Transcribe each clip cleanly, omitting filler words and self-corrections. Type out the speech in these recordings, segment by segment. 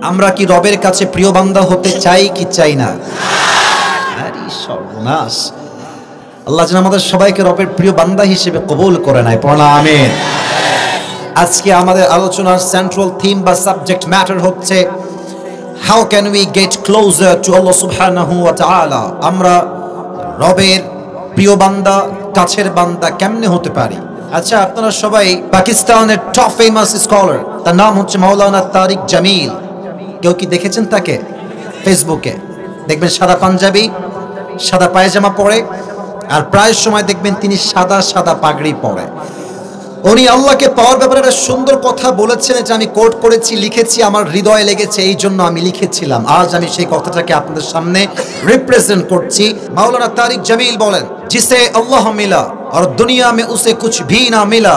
আমরা কি রবের কাছে প্রিয় বান্দা হতে চাই কি চাই না? আরে সর্বনাশ, আল্লাহ যেন আমাদের সবাইকে রবের প্রিয় বান্দা হিসেবে কবুল করে নেয়। পড়া আমিন। আজকে আমাদের আলোচনার সেন্ট্রাল থিম বা সাবজেক্ট ম্যাটার হচ্ছে how can we get closer to Allah সুবহানাহু ওয়া তাআলা। আমরা রবের প্রিয় বান্দা, কাছের বান্দা কেমনে হতে পারি? আচ্ছা, আপনারা সবাই পাকিস্তানের টপ ফেমাস স্কলার, তার নাম হচ্ছে মাওলানা তারিক জামিল। কেউ কি দেখেছেন তাকে? ফেসবুকে দেখবেন সাদা পাঞ্জাবি, সাদা পায়জামা পরে, আর প্রায় সময় দেখবেন তিনি সাদা সাদা পাগড়ি পরে। উনি আল্লাহকে পাওয়ার ব্যাপারে একটা সুন্দর কথা বলেছেন, যে আমি কোট করেছি, লিখেছি, আমার হৃদয়ে লেগেছে, এই জন্য আমি লিখেছিলাম। আজ আমি সেই কথাটাকে আপনাদের সামনে রিপ্রেজেন্ট করছি। মাওলানা তারিক জামিল বলেন, जिसे अल्लाह मिला और दुनिया में उसे कुछ भी ना मिला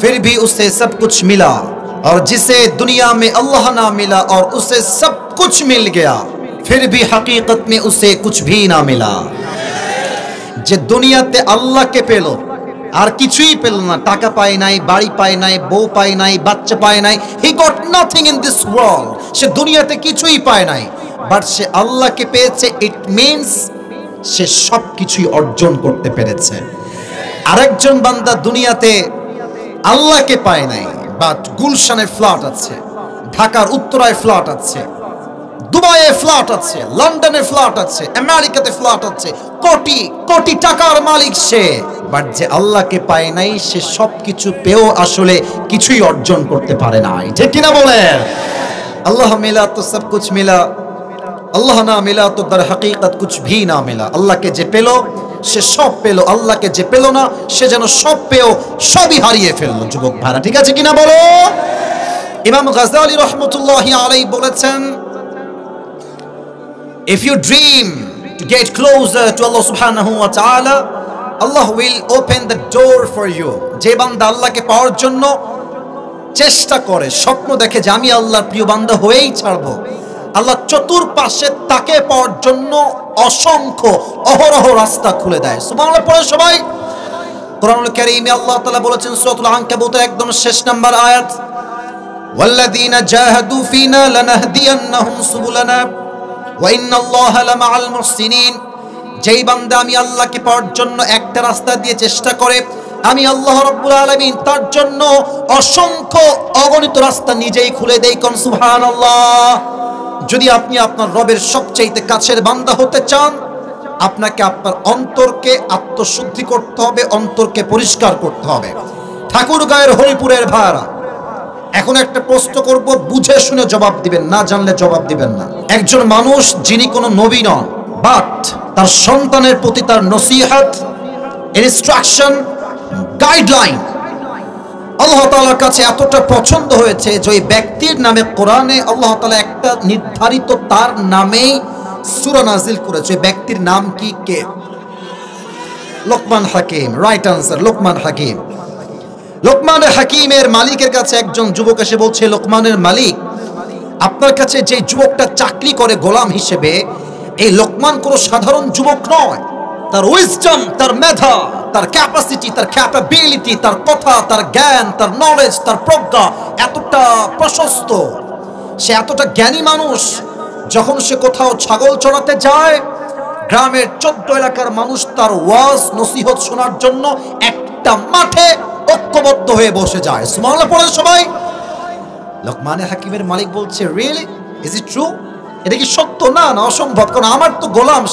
फिर भी उसे सब कुछ मिला, और जिसे दुनिया में अल्लाह ना मिला और उसे सब कुछ मिल गया फिर भी हकीकत में उसे कुछ भी ना मिला। যে দুনিয়াতে আল্লাহকে পেল আর কিছুই পেল না, টাকা পায় নাই, বাড়ি পায় নাই, বউ পায় নাই, বাচ্চা পায় নাই, he got nothing in this world. সে দুনিয়াতে কিছুই পায় নাই, বাট সে আল্লাহকে পেয়েছে, ইট মিন্স সে সব কিছুই অর্জন করতে পেরেছে। আরেকজন বান্দা দুনিয়াতে আল্লাহকে পায় নাই, বাট গুলশানের ফ্ল্যাট আছে, ঢাকার উত্তরায় ফ্ল্যাট আছে, দুবাইয়ে ফ্ল্যাট আছে, লন্ডনে ফ্ল্যাট আছে, আমেরিকাতে ফ্ল্যাট আছে, কোটি কোটি টাকার মালিক সে, বাট যে আল্লাহকে পায় নাই, সে সবকিছু পেয়েও আসলে কিছুই অর্জন করতে পারে নাই। ঠিক কিনা বলেন? আল্লাহ মিলা তো সব কুছ মিলা, আল্লাহ না মিলা তো দার হাকিকত কুছ ভি না মিলা। আল্লাহকে যে পেল সে সব পেল, আল্লাহকে যে পেল না সে যেন সব পেয়েও সবই হারিয়ে ফেললো। যুবক ভাইরা, ঠিক আছে কিনা বলো? ইমাম গাজ্জালী রাহমাতুল্লাহি আলাইহি বলেছেন, if you dream to get closer to Allah subhanahu wa ta'ala, Allah will open the door for you. যে বান্দা আল্লাহকে পাওয়ার জন্য চেষ্টা করে, স্বপ্ন দেখে যে আমি আল্লাহর প্রিয় বান্দা হয়েই ছাড়বো, আল্লাহ চতুর্পাশে তাকে পাওয়ার জন্য অসংখ্য অহরহ রাস্তা খুলে দেয়। সুবহানাল্লাহ পড়ে সবাই। কোরআনুল কারীমে আল্লাহ তাআলা বলেছেন সূরাতুল আনকাবুতের একদম শেষ নাম্বার আয়াত, ওয়াল্লাযীনা জাহাদু ফিনা লানাহদিয়ান্নাহুম সুবুলানা ওয়া ইন্নাল্লাহা লামাআল মুহসিনিন। যেই বান্দা আমি আল্লাহকে পাওয়ার জন্য একটা রাস্তা দিয়ে চেষ্টা করে, আমি আল্লাহ রাব্বুল আলামিন তার জন্য অসংখ্য অগণিত রাস্তা নিজেই খুলে দেই। কোন সুবহানাল্লাহ। যদি আপনি আপনার রবের সবচেয়ে কাছের বান্দা হতে চান, আপনাকে আপনার অন্তরকে আত্মশুদ্ধি করতে হবে, অন্তরকে পরিষ্কার করতে হবে। ঠাকুরগাঁয়ের হরিপুরের ভাড়া, এখন একটা প্রশ্ন করব, বুঝে শুনে জবাব দিবেন, না জানলে জবাব দিবেন না। একজন মানুষ যিনি কোনো নবী নন, বাট তার সন্তানের প্রতি তার নসিহত, ইনস্ট্রাকশন, গাইডলাইন আল্লাহ তাআলার কাছে এতটা পছন্দ হয়েছে যে ওই ব্যক্তির নামে কোরআনে আল্লাহ তাআলা একটা নির্ধারিত তার নামেই সূরা নাজিল করেছে। ওই ব্যক্তির নাম কি? কে? লোকমান হাকিম। রাইট আনসার, লোকমান হাকিম। লোকমানের হাকিমের মালিকের কাছে একজন যুবক এসে বলছে, লোকমানের মালিক, আপনার কাছে যে যুবকটা চাকরি করে গোলাম হিসেবে, এই লোকমান কোনো সাধারণ যুবক নয়। তার উইজডম, তার মেধা, তার ক্যাপাসিটি, তার ক্যাপাবিলিটি, তার কথা, তার জ্ঞান, তার নলেজ, তার প্রজ্ঞা এতটা প্রশস্ত, সে এতটা জ্ঞানী মানুষ, যখন সে কোথাও ছাগল চড়াতে যায়, গ্রামের 14 এলাকার মানুষ তার ওয়াজ নসিহত শোনার জন্য একটা মাঠে ঐক্যবদ্ধ হয়ে বসে যায়। সুবহানাল্লাহ পড়েন সবাই। লোকমানের হাকিমের মালিক বলছে, রিয়েলি? Is it true? এটা কি সত্য? না না, অসম্ভব, কারণ আমার তো গোলাম,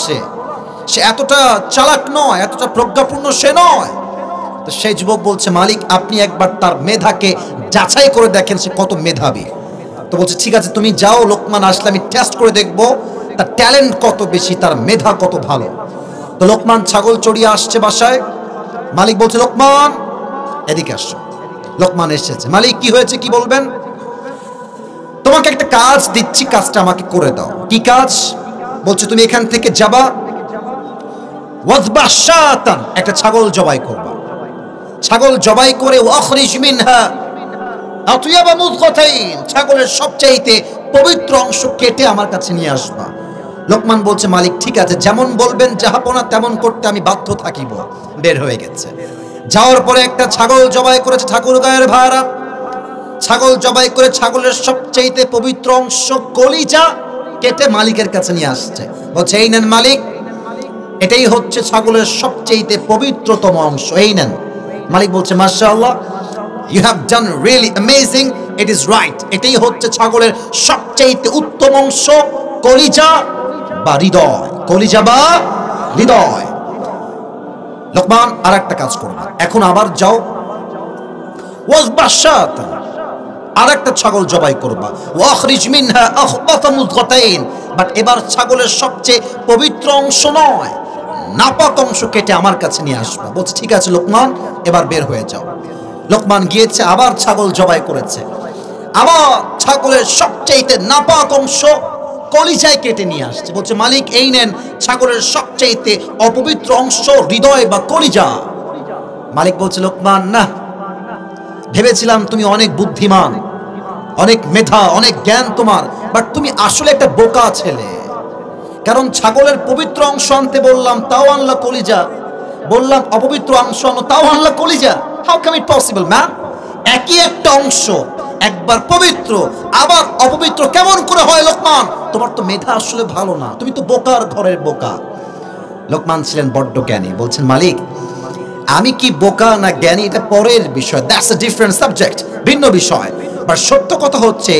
সে এতটা চালাক নয়, এতটা প্রজ্ঞাপূর্ণ সে নয়। তো সেই যুবক বলছে, মালিক আপনি একবার তার মেধাকে যাচাই করে দেখেন সে কত মেধাবী। তো বলছে, ঠিক আছে তুমি যাও, লোকমান আসলে আমি টেস্ট করে দেখব তার ট্যালেন্ট কত বেশি, তার মেধা কত ভালো। তো লোকমান ছাগল চড়িয়ে আসছে বাসায়। মালিক বলছে, লোকমান এদিকে আসো। লোকমান এসেছে। মালিক কি হয়েছে, কি বলবেন? তোমাকে একটা কাজ দিচ্ছি, কাজটা আমাকে করে দাও। কি কাজ? বলছে, তুমি এখান থেকে যাবা, ওয়াজবাহ শাতান, একটা ছাগল জবাই করবা। ছাগল জবাই করে ওয়াখরিজ মিনহা আতয়াবা মুযগাতাইন, ছাগলের সবচাইতে পবিত্র অংশ কেটে আমার কাছে নিয়ে আসবা। লোকমান বলছে, মালিক ঠিক আছে, যেমন বলবেন জাহাপনা তেমন করতে আমি বাধ্য থাকিব। বের হয়ে গেছে। যাওয়ার পরে একটা ছাগল জবাই করেছে ঠাকুরগাঁয়ের ভাড়া। ছাগল জবাই করে ছাগলের সবচেয়ে পবিত্র অংশ কলিজা কেটে মালিকের কাছে নিয়ে আসছে, বলছে এই নেন মালিক, এটাই হচ্ছে ছাগলের সবচেয়ে পবিত্রতম অংশ, এই নেন। মালিক বলছে মাশাআল্লাহ, you have done really amazing, it is right, এটাই হচ্ছে ছাগলের সবচেয়ে উত্তম অংশ, কলিজা বা হৃদয়, কলিজা বা হৃদয়। লোকমান আর একটা কাজ করবে, এখন আবার যাও ওয়াজবাশাত, আর একটা ছাগল জবাই করবা, ওয়াখরিজ মিনহা আখবাতা মুদগাতাইন, বাট এবার ছাগলের সবচেয়ে পবিত্র অংশ নয়, নাপাক অংশ কেটে আমার কাছে নিয়ে আসবা। বলছে ঠিক আছে লোকমান, এবার বের হয়ে যাও। লোকমান গিয়েছে, আবার ছাগল জবাই করেছে, আবার ছাগলের সবচেয়ে নাপাক অংশ কলিজায় কেটে নিয়ে আসছে, বলছে মালিক এই নেন ছাগলের সবচেয়ে অপবিত্র অংশ, হৃদয় বা কলিজা। মালিক বলছে লোকমান না, ভেবেছিলাম তুমি অনেক বুদ্ধিমান, অনেক মেধা, অনেক জ্ঞান তোমার, বাট তুমি আসলে একটা বোকা ছেলে। কারণ ছাগলের পবিত্র অংশ আনতে বললাম, তাও আনলা কলিজা, বললাম অপবিত্র অংশ আনো, তাও আনলা কলিজা। How can it possible ma'am? একই একটা অংশ, একবার পবিত্র আবার অপবিত্র কেমন করে হয় লোকমান? তোমার তো মেধা আসলে ভালো না, তুমি তো বোকার ঘরের বোকা। লোকমান ছিলেন বড্ড জ্ঞানী, বলছেন মালিক আমি কি বোকা না জ্ঞানী এটা পরের বিষয়, দ্যাটস আ ডিফারেন্ট সাবজেক্ট, ভিন্ন বিষয়। বাট সত্য কথা হচ্ছে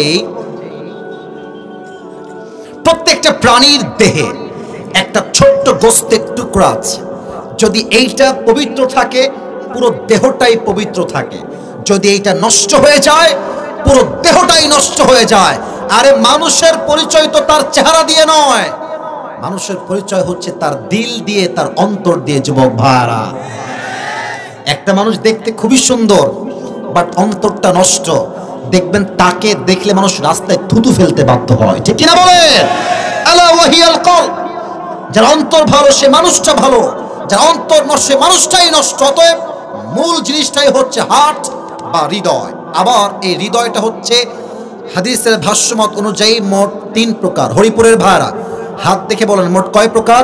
প্রত্যেকটা প্রাণীর দেহে একটা ছোট্ট গোস্তের টুকরা আছে, যদি এইটা পবিত্র থাকে পুরো দেহটাই পবিত্র থাকে, যদি এইটা নষ্ট হয়ে যায় পুরো দেহটাই নষ্ট হয়ে যায়। আরে মানুষের পরিচয় তো তার চেহারা দিয়ে নয়, মানুষের পরিচয় হচ্ছে তার দিল দিয়ে, তার অন্তর দিয়ে। যুবক ভাইরা, একটা মানুষ দেখতে খুবই সুন্দর বাট অন্তরটা নষ্ট, দেখবেন তাকে দেখলে মানুষ রাস্তায় থুতু ফেলতে বাধ্য হয়, ঠিক কিনা বলেন? আলা ওয়াহিয়াল কলব, যার অন্তর ভালো সে মানুষটা ভালো, যার অন্তর নষ্ট সে মানুষটাই নষ্ট। অতএব মূল জিনিসটাই হচ্ছে হার্ট বা হৃদয়। আবার এই হৃদয়টা হচ্ছে হাদিসের ভাষ্যমত অনুযায়ী মোট 3 প্রকার। হরিপুরের ভাইরা হাত দেখে বলেন মোট কয় প্রকার?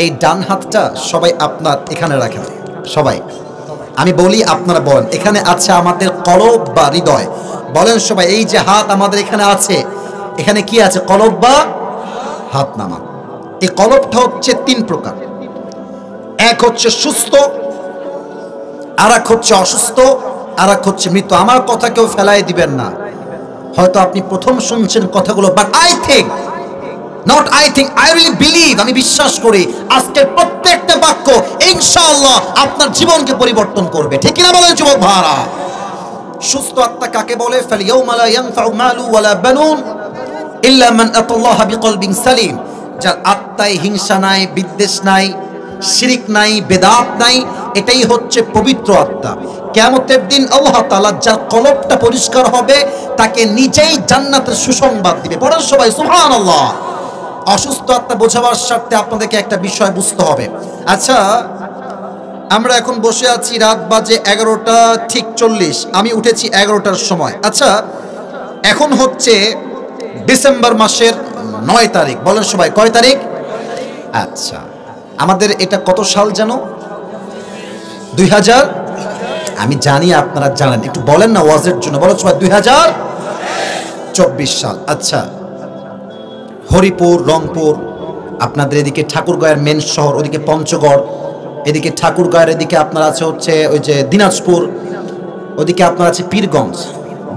এই ডান হাতটা সবাই আপনার এখানে রাখেন, সবাই আমি বলি আপনারা বলেন, এখানে আছে আমাদের কলব বা হৃদয়। বলেন সবাই, এই যে হাত আমাদের এখানে আছে, এখানে কি আছে? কলব বা হাত নামা। এই কলবটা হচ্ছে 3 প্রকার, এক হচ্ছে সুস্থ, আর এক হচ্ছে অসুস্থ, আর এক হচ্ছে মৃত। আমার কথা কেউ ফেলাই দিবেন না, হয়তো আপনি প্রথম শুনছেন কথাগুলো, but I think not I think, I really believe, আমি বিশ্বাস করি আজকের প্রত্যেকটা বাক্য ইনশাআল্লাহ আপনার জীবনকে পরিবর্তন করবে, ঠিক কিনা বলেন যুবক ভাইরা? সুস্থ আত্মা কাকে বলে? ফালইয়াউমা লা ইয়ানফাউ মালু ওয়ালা বানুন ইল্লা মান আতাল্লাহা বিকলবিন সালিম, যার আত্মায় হিংসা নাই, বিদ্বেষ নাই, শিরিক নাই, বেদাত নাই, এটাই হচ্ছে পবিত্র আত্মা। কিয়ামতের দিন আল্লাহ তাআলা যার কলবটা পরিষ্কার হবে তাকে নিজেই জান্নাতের সুসংবাদ দিবে। বলেন সবাই সুবহানাল্লাহ। অসুস্থ আত্মা বোঝাবার স্বার্থে আপনাদেরকে একটা বিষয় বুঝতে হবে। আচ্ছা, আমরা এখন বসে আছি, রাত বাজে 11টা ঠিক 40, আমি উঠেছি 11টার সময়। আচ্ছা, এখন হচ্ছে ডিসেম্বর মাসের 9 তারিখ। বলেন সবাই কয় তারিখ? আচ্ছা, আমাদের এটা কত সাল যেন? 2000, আমি জানি আপনারা জানেন, একটু বলেন না ওয়াজের জন্য। বলেন সবাই 2024 সাল। আচ্ছা, হরিপুর, রংপুর, আপনাদের এদিকে ঠাকুরগাঁয়ের মেন শহর, ওদিকে পঞ্চগড়, এদিকে ঠাকুরগাঁয়ের এদিকে আপনার আছে হচ্ছে ওই যে দিনাজপুর, ওদিকে আপনার আছে পীরগঞ্জ,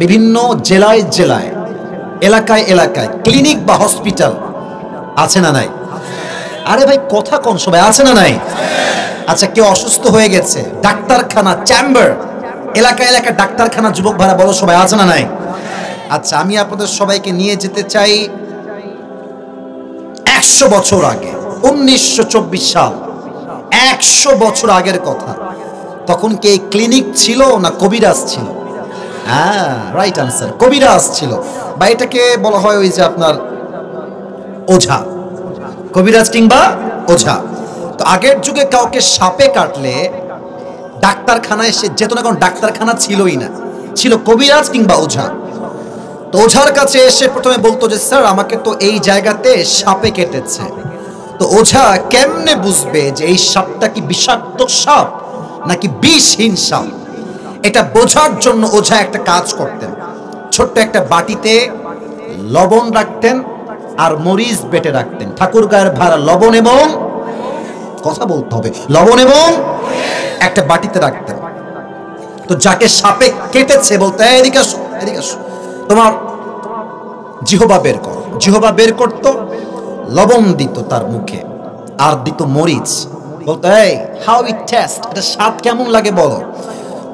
বিভিন্ন জেলায় জেলায়, এলাকায় এলাকায় ক্লিনিক বা হসপিটাল আছে না নাই? আরে ভাই কথা কোন সবাই, আছে না নাই? আচ্ছা, কেউ অসুস্থ হয়ে গেছে, ডাক্তারখানা, চেম্বার, এলাকায় এলাকায় ডাক্তারখানা, যুবক ভাড়া, বলো সবাই আছে না নাই? আচ্ছা, আমি আপনাদের সবাইকে নিয়ে যেতে চাই 100 বছর আগে, 1924 সাল, 100 বছর আগের কথা। তখন কি এই ক্লিনিক ছিল না কবিরাজ ছিল? হ্যাঁ, রাইট আনসার, কবিরাজ ছিল, বা এটাকে বলা হয় ওই যে আপনার ওঝা, কবিরাজ কিংবা ওঝা। তো আগের যুগে কাউকে সাপে কাটলে ডাক্তারখানায় সে যেত না, কারণ ডাক্তারখানা ছিলই না, ছিল কবিরাজ কিংবা ওঝা। তো ওঝার কাছে এসে প্রথমে বলতো যে স্যার আমাকে তো এই জায়গাতে সাপে কেটেছে। তো ওঝা কেমনে বুঝবে যে এই সাপটা কি বিষাক্ত সাপ নাকি বিষহীন সাপ? এটা বোঝার জন্য ওঝা একটা কাজ করতেন। ছোট্ট একটা বাটিতে লবণ রাখতেন আর মরিচ বেটে রাখতেন। ঠাকুরগাঁয়ের ভাড়া লবণ এবং, কথা বলতে হবে, লবণ এবং একটা বাটিতে রাখতেন। তো যাকে সাপে কেটেছে বলতে, এদিকে আসো, এদিকে আসো, তোমার জিহবা বের কর। জিহবা বের করতো, লবণ দিত তার মুখে আর দিত মরিচ, বলতো এই হাউ ইট টেস্ট, এটা স্বাদ কেমন লাগে বলো।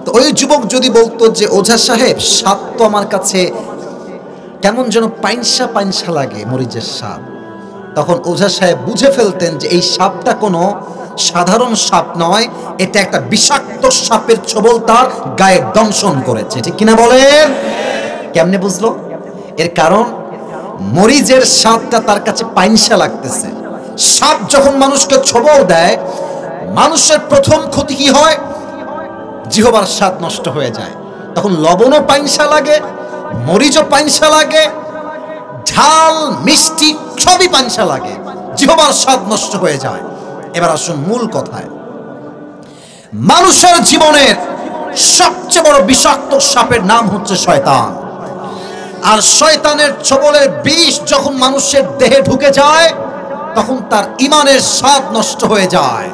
তো ওই যুবক যদি বলতো যে ওঝা সাহেব স্বাদ তো আমার কাছে কেমন যেন পাইনসা পাইনসা লাগে মরিচের স্বাদ, তখন ওঝা সাহেব বুঝে ফেলতেন যে এই সাপটা কোনো সাধারণ সাপ নয়, এটা একটা বিষাক্ত সাপের ছোবল তার গায়ে দংশন করেছে। ঠিক কিনা বলেন? কেমনে বুঝলো? এর কারণ মরিচের স্বাদটা তার কাছে পাইনসা লাগতেছে। সাপ যখন মানুষকে ছোবল দেয়, মানুষের প্রথম ক্ষতি কি হয়? জিহবার স্বাদ নষ্ট হয়ে যায়। তখন লবণও পাইনসা লাগে, মরিচও পাইনসা লাগে, ঝাল মিষ্টি সবই পাইনসা লাগে, জিহবার স্বাদ নষ্ট হয়ে যায়। এবার আসুন মূল কথায়। মানুষের জীবনের সবচেয়ে বড় বিষাক্ত সাপের নাম হচ্ছে শয়তান। আর শয়তানের ছোবলের বিষ যখন মানুষের দেহে ঢুকে যায়, তখন তার ঈমানের স্বাদ নষ্ট হয়ে যায়।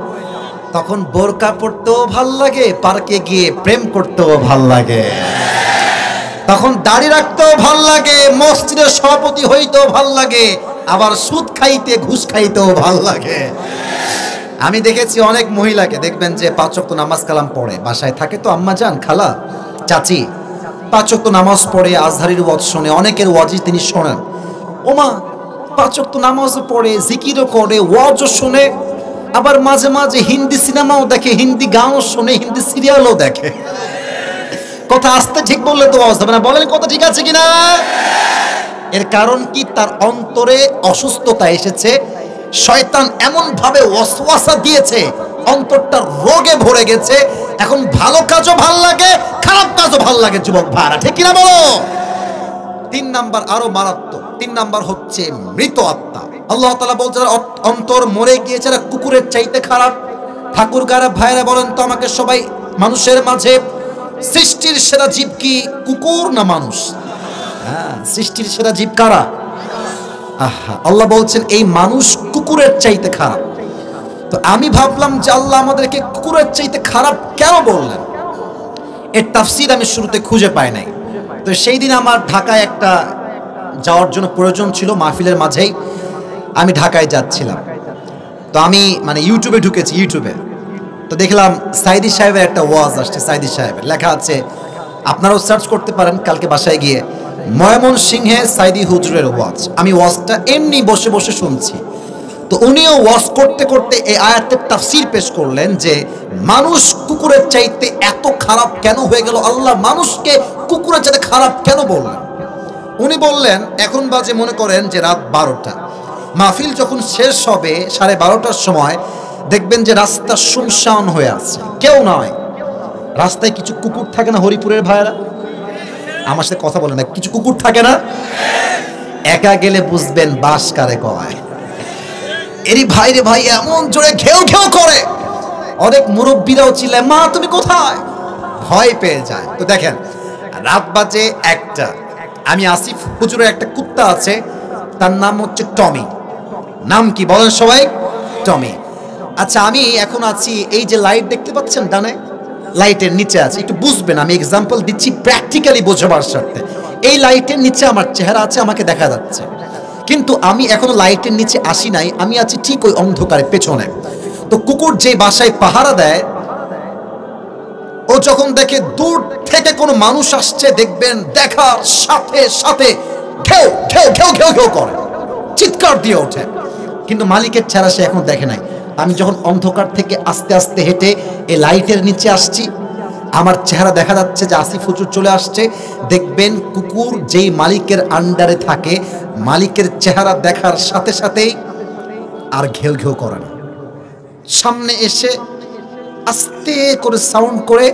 তখন বোরকা পড়তেও ভাল লাগে, পার্কে গিয়ে প্রেম করতেও ভাল লাগে, তখন দাড়ি রাখতেও ভাল লাগে, মসজিদের সভাপতি হইতেও ভাল লাগে, আবার সুদ খাইতে ঘুষ খাইতেও ভাল লাগে। আমি দেখেছি অনেক মহিলাকে, দেখবেন যে 5 ওয়াক্ত নামাজ কালাম পড়ে, বাসায় থাকে তো আম্মা জান, খালা, চাচি, 5 ওয়াক্ত নামাজ পড়ে, আজহারির ওয়াজ শোনে, অনেকের ওয়াজই তিনি শোনেন। ওমা 5 ওয়াক্ত নামাজও পড়ে, জিকিরও করে, ওয়াজও শোনে, আবার মাঝে মাঝে হিন্দি সিনেমাও দেখে, হিন্দি গানও শোনে, হিন্দি সিরিয়ালও দেখে। কথা আসতে ঠিক বললে তো ওয়াজ হবে না, বলেন কথা ঠিক আছে কিনা? এর কারণ কি? তার অন্তরে অসুস্থতা এসেছে, শয়তান এমন ভাবে ওয়াসওয়াসা দিয়েছে, অন্তরটা রোগে ভরে গেছে। এখন ভালো কাজও ভাল লাগে, খারাপ কাজও ভাল লাগে। যুবক ভাইরা ঠিক কিনা বলো? 3 নাম্বার আরো মারাত্মক। 3 নাম্বার হচ্ছে মৃত আত্মা। আল্লাহ তাআলা বলছেন অন্তর মরে গিয়েছে, কুকুরের চাইতে খারাপ। ঠাকুরগাঁয়ের ভাইরা বলেন তো আমাকে সবাই, মানুষের মাঝে সৃষ্টির সেরা জীব কি কুকুর না মানুষ? হ্যাঁ, সৃষ্টির সেরা জীব কারা? আহা, আল্লাহ বলছেন এই মানুষ কুকুরের চাইতে খারাপ। তো আমি ভাবলাম যে আল্লাহ আমাদেরকে কুকুরের চাইতে খারাপ কেন বললেন? এর তাফসীর আমি শুরুতে খুঁজে পাই নাই। তো সেই দিন আমার ঢাকায় একটা যাওয়ার জন্য প্রয়োজন ছিল, মাহফিলের মাঝেই আমি ঢাকায় যাচ্ছিলাম। তো আমি ইউটিউবে ঢুকেছি, ইউটিউবে তো দেখলাম সাইদি সাহেবের একটা ওয়াজ আসছে। সাইদি সাহেবের লেখা আছে, আপনারাও সার্চ করতে পারেন কালকে বাসায় গিয়ে, ময়মনসিংহে সাইদি হুজুরের ওয়াজ। আমি ওয়াজটা এমনি বসে বসে শুনছি। তো উনিও ওয়াজ করতে করতে এই আয়াতের তাফসীর পেশ করলেন যে মানুষ কুকুরের চাইতে এত খারাপ কেন হয়ে গেল, আল্লাহ মানুষকে কুকুরের চাইতে খারাপ কেন বললেন? উনি বললেন, এখন বাজে মনে করেন যে রাত 12টা, মাহফিল যখন শেষ হবে 12:30টার সময়, দেখবেন যে রাস্তা শুনশান হয়ে আছে, কেউ নয়। রাস্তায় কিছু কুকুর থাকে না হরিপুরের ভাইরা? আমার সাথে কথা বলে না, কিছু কুকুর থাকে না? একা গেলে বুঝবেন বাস কারে কয়। এরি ভাই রে ভাই এমন জোরে ঘেউ ঘেউ করে, অনেক মুরব্বীরাও চিল্লায়, মা তুমি কোথায়, ভয় পেয়ে যায়। তো দেখেন রাত বাজে 1টা, আমি আসিফ হুজুরের একটা কুত্তা আছে, তার নাম হচ্ছে টমি। নাম কি বলেন সবাই? টমি। আচ্ছা, আমি এখন আছি, এই যে লাইট দেখতে পাচ্ছেন ডানে, লাইটের নিচে আছে, একটু বুঝবেন, আমি এক্সাম্পল দিচ্ছি প্র্যাকটিক্যালি বোঝাবার স্বার্থে। এই লাইটের নিচে আমার চেহারা আছে, আমাকে দেখা যাচ্ছে, কিন্তু আমি এখনো লাইটের নিচে আসি নাই, আমি আছি ঠিক ওই অন্ধকারের পেছনে। তো কুকুর যে বাসায় পাহারা দেয়, ও যখন দেখে দূর থেকে কোনো মানুষ আসছে, দেখবেন দেখার সাথে সাথে ঘেউ ঘেউ ঘেউ ঘেউ ঘেউ করে, চিৎকার দিয়ে ওঠে, কিন্তু মালিকের চেহারা সে এখন দেখে নাই। আমি যখন অন্ধকার থেকে আস্তে আস্তে হেঁটে এই লাইটের নিচে আসছি, আমার চেহারা দেখা যাচ্ছে যে আসিফ হুজুর চলে আসছে। দেখবেন কুকুর যেই মালিকের আন্ডারে থাকে, মালিকের চেহারা দেখার সাথে সাথেই আর ঘেউ ঘেউ করে না, সামনে এসে আস্তে করে সাউন্ড করে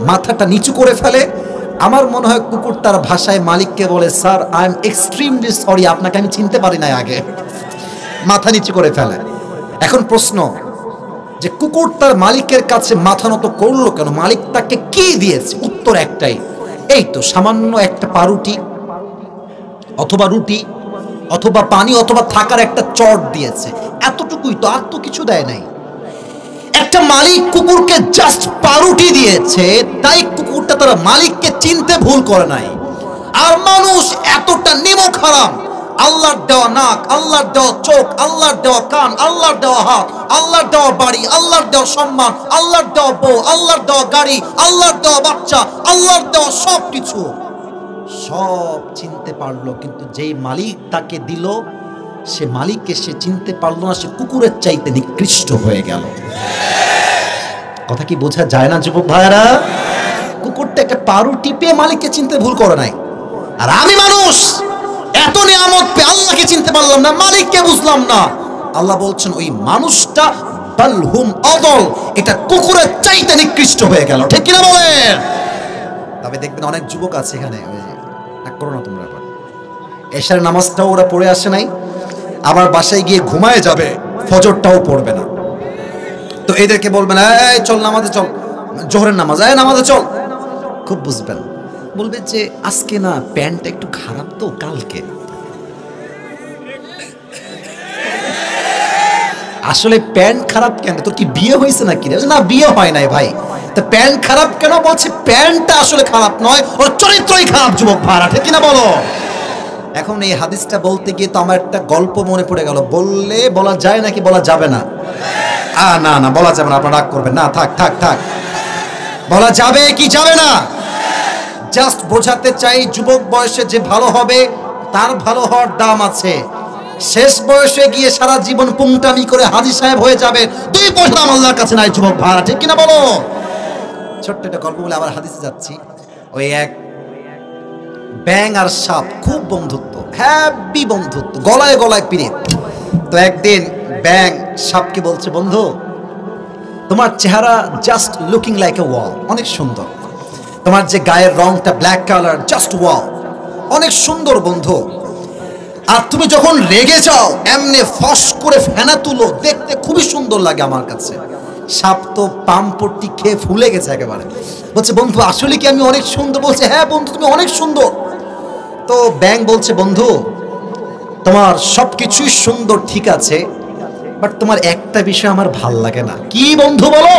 মাথাটা নিচু করে ফেলে। আমার মনে হয় কুকুর তার ভাষায় মালিককে বলে, sir I am extremely sorry, আপনাকে আমি চিনতে পারি নাই আগে, মাথা নিচু করে ফেলে। এখন প্রশ্ন, যে কুকুর তার মালিকের কাছে মাথা নত করলো কেন? মালিক তাকে কি দিয়েছে? উত্তর একটাই, এই তো সামান্য একটা পাউরুটি অথবা রুটি অথবা পানি অথবা থাকার একটা চট দিয়েছে, এতটুকুই তো, আর তো কিছু দেয় নাই। একটা মালিক কুকুরকে জাস্ট পাউরুটি দিয়েছে, তাই কুকুরটা তার মালিককে চিনতে ভুল করে নাই। আর মানুষ এতটা নিমক হারাম, আল্লাহর দেওয়া নাক, আল্লাহর দেওয়া চোখ, আল্লাহর দেওয়া কান, আল্লাহর দেওয়া হাত, আল্লাহর দেওয়া বাড়ি, আল্লাহর দেওয়া সম্মান, আল্লাহর দেওয়া বউ, আল্লাহর দেওয়া গাড়ি, আল্লাহর দেওয়া বাচ্চা, আল্লাহর দেওয়া সব কিছু সব চিনতে পারলো, কিন্তু যেই মালিক তাকে দিল সে মালিককে সে চিনতে পারলো না, সে কুকুরের চাইতে নিকৃষ্ট হয়ে গেল। কথা কি বোঝা যায় না যুবক ভাইরা? কুকুরটা একটা পাউরুটি পেয়ে মালিককে চিনতে ভুল করে নাই, আর আমি মানুষ এত নিয়ামত পেয়ে আল্লাহকে চিনতে পারলাম না, মালিককে বুঝলাম না। আল্লাহ বলছেন ওই মানুষটা বালহুম অদল, এটা কুকুরের চাইতে নিকৃষ্ট হয়ে গেল। ঠিক কিনা বলেন? তবে দেখবেন অনেক যুবক আছে এখানে, করো না তোমরা, এশার নামাজটাও ওরা পড়ে আসে নাই, আবার বাসায় গিয়ে ঘুমায় যাবে, ফজরটাও পড়বে না। তো এদেরকে বলবেন এই চল নামাজে চল, জোহরের নামাজ, নামাজে চল, খুব বুঝবেন, বলবে যে আজকে না প্যান্টটা একটু খারাপ তো কালকে। আসলে প্যান্ট খারাপ কেন? তোর কি বিয়ে হয়েছে নাকি? না বিয়ে হয় নাই ভাই, তো প্যান্ট খারাপ কেন? বলছে প্যান্টটা আসলে খারাপ নয়, ওর চরিত্রই খারাপ। যুবক ভাড়া, ঠিক কিনা বলো? এখন এই হাদিসটা বলতে গিয়ে তো আমার একটা গল্প মনে পড়ে গেল। বললে বলা যায় নাকি বলা যাবে না? না না বলা যাবে না, আপনারা রাগ করবেন না, থাক থাক থাক। বলা যাবে কি যাবে না? জাস্ট বোঝাতে চাই, যুবক বয়সে যে ভালো হবে তার ভালো হওয়ার দাম আছে। শেষ বয়সে গিয়ে সারা জীবন পুংটামি করে হাজী সাহেব হয়ে যাবে, 2 পয়সা আল্লাহর কাছে নাই। যুবক ভাড়া, ঠিক কিনা বলো? ছোট্ট একটা গল্প বলে আবার হাদিসে যাচ্ছি। ওই এক ব্যাঙ আর সাপ খুব বন্ধুত্ব, হ্যাপি বন্ধুত্ব, গলায় গলায় পিরিত। তো একদিন ব্যাঙ সাপকে বলছে, বন্ধু তোমার চেহারা জাস্ট লুকিং লাইক এ ওয়াল, অনেক সুন্দর। তোমার যে গায়ের রংটা ব্ল্যাক কালার, জাস্ট ওয়াও, অনেক সুন্দর বন্ধু। আর তুমি যখন রেগে যাও এমনি ফস করে ফেনা তুলো, দেখতে খুবই সুন্দর লাগে আমার কাছে। সাপ তো পামপট্টি খেয়ে ফুলে গেছে একেবারে, বলছে বন্ধু আসলে কি আমি অনেক সুন্দর? বলছে হ্যাঁ বন্ধু তুমি অনেক সুন্দর। তো ব্যাঙ বলছে বন্ধু তোমার সবকিছুই সুন্দর ঠিক আছে, বাট তোমার একটা বিষয় আমার ভাল লাগে না। কি বন্ধু বলো?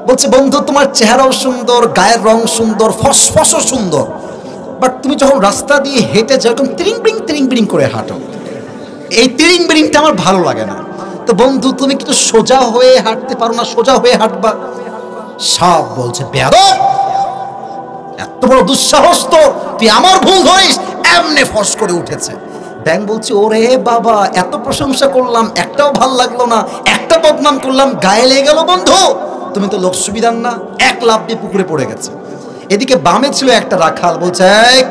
বলছে বন্ধু তোমার চেহারাও সুন্দর, গায়ের রং সুন্দর, ফসফসও সুন্দর, বাট তুমি যখন রাস্তা দিয়ে হেঁটে যাও এরকম তিরিং বিরিং করে হাঁটো, এই তিরিং বিরিংটা আমার ভালো লাগে না। তো বন্ধু তুমি কিন্তু সোজা হয়ে হাঁটতে পারো না? সোজা হয়ে হাঁটবা। সাপ বলছে বেয়াদব, এত বড় দুঃসাহস তো, তুই আমার ভুল ধরিস, এমনি ফস করে উঠেছে। ব্যাঙ বলছে ওরে বাবা, এত প্রশংসা করলাম একটাও ভাল লাগলো না, একটা বদনাম করলাম গায়ে লেগে গেল। বন্ধু তুমি তো লোক সুবিধার না, এক লাফ দিয়ে পুকুরে পড়ে গেছে। এদিকে বামে ছিল একটা রাখাল, বলছে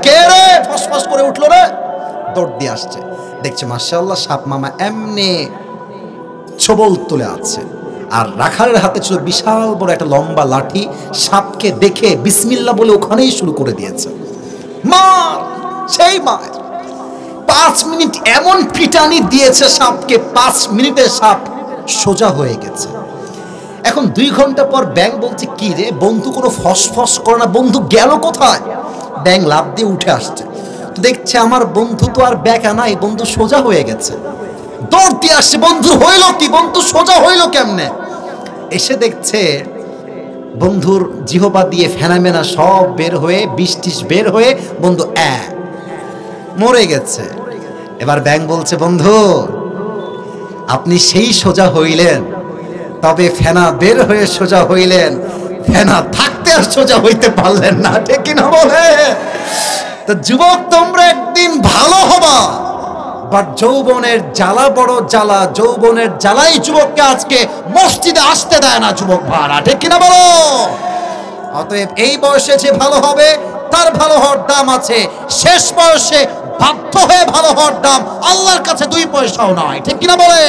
কে রে, ফসফস করে উঠলো রে, দৌড় দিয়ে আসছে, দেখছে মাশাআল্লাহ সাপ মামা এমনি ছবল তুলে আছে, আর রাখালের হাতে ছিল বিশাল বড় একটা লম্বা লাঠি। সাপকে দেখে বিসমিল্লাহ বলে ওখানেই শুরু করে দিয়েছে, মার, সেই মার। 5 মিনিট এমন পিটানি দিয়েছে সাপকে, 5 মিনিটে সাপ সোজা হয়ে গেছে। এখন 2 ঘন্টা পর ব্যাঙ বলছে কি রে বন্ধু কোনো ফসফস করে না, বন্ধু গেল কোথায়? ব্যাঙ লাফ দিয়ে উঠে আসছে, তো দেখছে আমার বন্ধু তো আর ব্যাকা নাই, বন্ধু সোজা হয়ে গেছে। দৌড় দিয়ে আসছে, বন্ধু হইল কি, বন্ধু সোজা হইল কেমনে? এসে দেখছে বন্ধুর জিহবা দিয়ে ফেনামেনা সব বের হয়ে, বিষ বের হয়ে বন্ধু মরে গেছে। এবার ব্যাঙ বলছে বন্ধু আপনি সেই সোজা হইলেন, তবে ফেনা বের হয়ে সোজা হইলেন, ফেনা থাকতে আর সোজা হইতে পারলেন না। ঠিক কিনা বলে? তো যুবক তোমরা একদিন ভালো হবা, বাট যৌবনের জ্বালা বড় জ্বালা, যৌবনের জ্বালাই যুবককে আজকে মসজিদে আসতে দেয় না। যুবক ভাড়া, ঠিক কিনা বলো? অতএব এই বয়সে যে ভালো হবে তার ভালো হওয়ার দাম আছে, শেষ বয়সে বাধ্য হয়ে ভালো হওয়ার দাম আল্লাহর কাছে 2 পয়সাও নয়। ঠিক কিনা বলে?